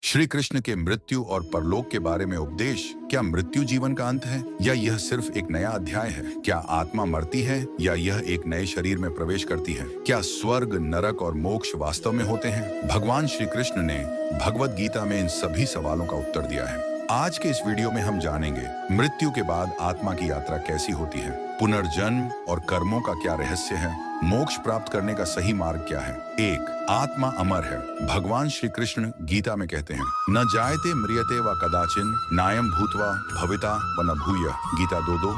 श्री कृष्ण के मृत्यु और परलोक के बारे में उपदेश। क्या मृत्यु जीवन का अंत है या यह सिर्फ एक नया अध्याय है? क्या आत्मा मरती है या यह एक नए शरीर में प्रवेश करती है? क्या स्वर्ग, नरक और मोक्ष वास्तव में होते हैं? भगवान श्री कृष्ण ने भगवत गीता में इन सभी सवालों का उत्तर दिया है। आज के इस वीडियो में हम जानेंगे मृत्यु के बाद आत्मा की यात्रा कैसी होती है, पुनर्जन्म और कर्मों का क्या रहस्य है, मोक्ष प्राप्त करने का सही मार्ग क्या है। 1. आत्मा अमर है। भगवान श्री कृष्ण गीता में कहते हैं, न जायते म्रियते व कदाचिन नायम भूतवा भविता व न भूय। गीता 2:2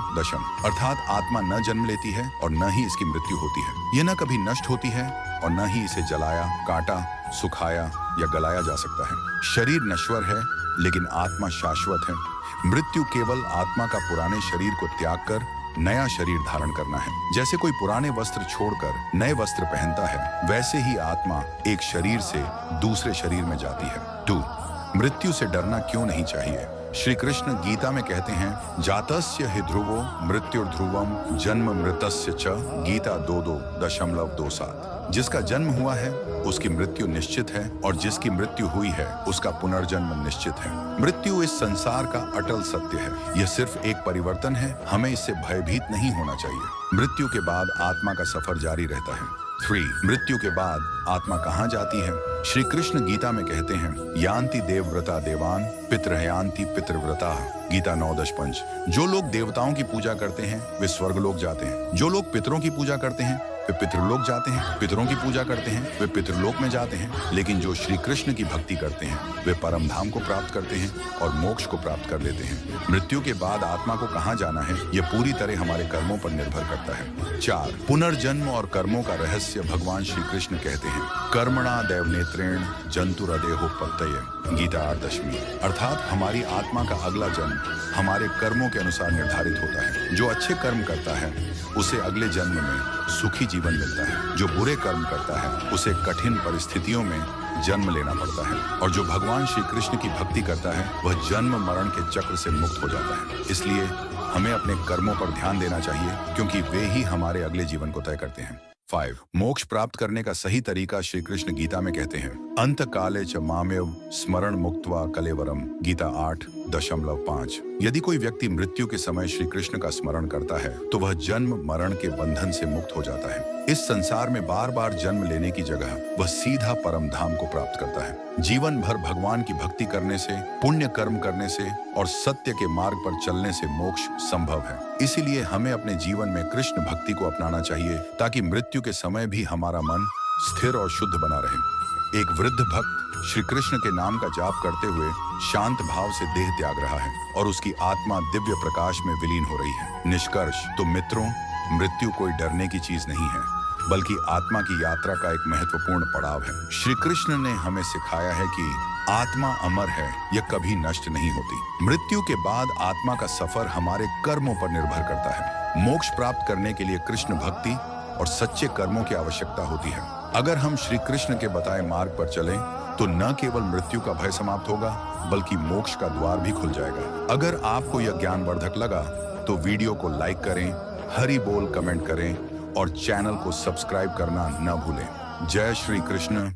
अर्थात आत्मा न जन्म लेती है और न ही इसकी मृत्यु होती है। यह न कभी नष्ट होती है और न ही इसे जलाया, काटा, सुखाया या गलाया जा सकता है। शरीर नश्वर है लेकिन आत्मा शाश्वत है। मृत्यु केवल आत्मा का पुराने शरीर को त्याग कर नया शरीर धारण करना है। जैसे कोई पुराने वस्त्र छोड़कर नए वस्त्र पहनता है, वैसे ही आत्मा एक शरीर से दूसरे शरीर में जाती है। 2. मृत्यु से डरना क्यों नहीं चाहिए। श्री कृष्ण गीता में कहते हैं, जातस्य हि ध्रुवो मृत्युर्ध्रुवम जन्म मृतस्य च। गीता 2:27। जिसका जन्म हुआ है उसकी मृत्यु निश्चित है और जिसकी मृत्यु हुई है उसका पुनर्जन्म निश्चित है। मृत्यु इस संसार का अटल सत्य है। यह सिर्फ एक परिवर्तन है, हमें इससे भयभीत नहीं होना चाहिए। मृत्यु के बाद आत्मा का सफर जारी रहता है। 3. मृत्यु के बाद आत्मा कहाँ जाती है। श्री कृष्ण गीता में कहते हैं, यान्ति देवव्रता देवान पितृयान्ति पितृव्रता। गीता 9:5। जो लोग देवताओं की पूजा करते हैं वे स्वर्गलोक जाते हैं। जो लोग पितरों की पूजा करते हैं वे पितृलोक जाते हैं। पितरों की पूजा करते हैं वे पितृलोक में जाते हैं। लेकिन जो श्री कृष्ण की भक्ति करते हैं वे परम धाम को प्राप्त करते हैं और मोक्ष को प्राप्त कर लेते हैं। मृत्यु के बाद आत्मा को कहाँ जाना है यह पूरी तरह हमारे कर्मों पर निर्भर करता है। 4. पुनर्जन्म और कर्मों का रहस्य। भगवान श्री कृष्ण कहते हैं, कर्मणा दैवनेत्रेण जंतुरदेहोपत्तये। गीता 8:10। अर्थात हमारी आत्मा का अगला जन्म हमारे कर्मों के अनुसार निर्धारित होता है। जो अच्छे कर्म करता है उसे अगले जन्म में सुखी जीवन मिलता है। जो बुरे कर्म करता है उसे कठिन परिस्थितियों में जन्म लेना पड़ता है। और जो भगवान श्री कृष्ण की भक्ति करता है वह जन्म मरण के चक्र से मुक्त हो जाता है। इसलिए हमें अपने कर्मों पर ध्यान देना चाहिए क्योंकि वे ही हमारे अगले जीवन को तय करते हैं। 5. मोक्ष प्राप्त करने का सही तरीका। श्री कृष्ण गीता में कहते हैं, अंत काले च मामेव स्मरण मुक्त्वा कलेवरम। गीता 8:5। यदि कोई व्यक्ति मृत्यु के समय श्री कृष्ण का स्मरण करता है तो वह जन्म मरण के बंधन से मुक्त हो जाता है। इस संसार में बार बार जन्म लेने की जगह वह सीधा परम धाम को प्राप्त करता है। जीवन भर भगवान की भक्ति करने से, पुण्य कर्म करने से और सत्य के मार्ग पर चलने से मोक्ष संभव है। इसीलिए हमें अपने जीवन में कृष्ण भक्ति को अपनाना चाहिए ताकि मृत्यु के समय भी हमारा मन स्थिर और शुद्ध बना रहे। एक वृद्ध भक्त श्री कृष्ण के नाम का जाप करते हुए शांत भाव से देह त्याग रहा है और उसकी आत्मा दिव्य प्रकाश में विलीन हो रही है। निष्कर्ष तो मित्रों, मृत्यु कोई डरने की चीज नहीं है बल्कि आत्मा की यात्रा का एक महत्वपूर्ण पड़ाव है। श्री कृष्ण ने हमें सिखाया है कि आत्मा अमर है, यह कभी नष्ट नहीं होती। मृत्यु के बाद आत्मा का सफर हमारे कर्मों पर निर्भर करता है। मोक्ष प्राप्त करने के लिए कृष्ण भक्ति और सच्चे कर्मों की आवश्यकता होती है। अगर हम श्री कृष्ण के बताए मार्ग पर चलें तो न केवल मृत्यु का भय समाप्त होगा बल्कि मोक्ष का द्वार भी खुल जाएगा। अगर आपको यह ज्ञानवर्धक लगा तो वीडियो को लाइक करें, हरि बोल कमेंट करें और चैनल को सब्सक्राइब करना न भूलें। जय श्री कृष्ण।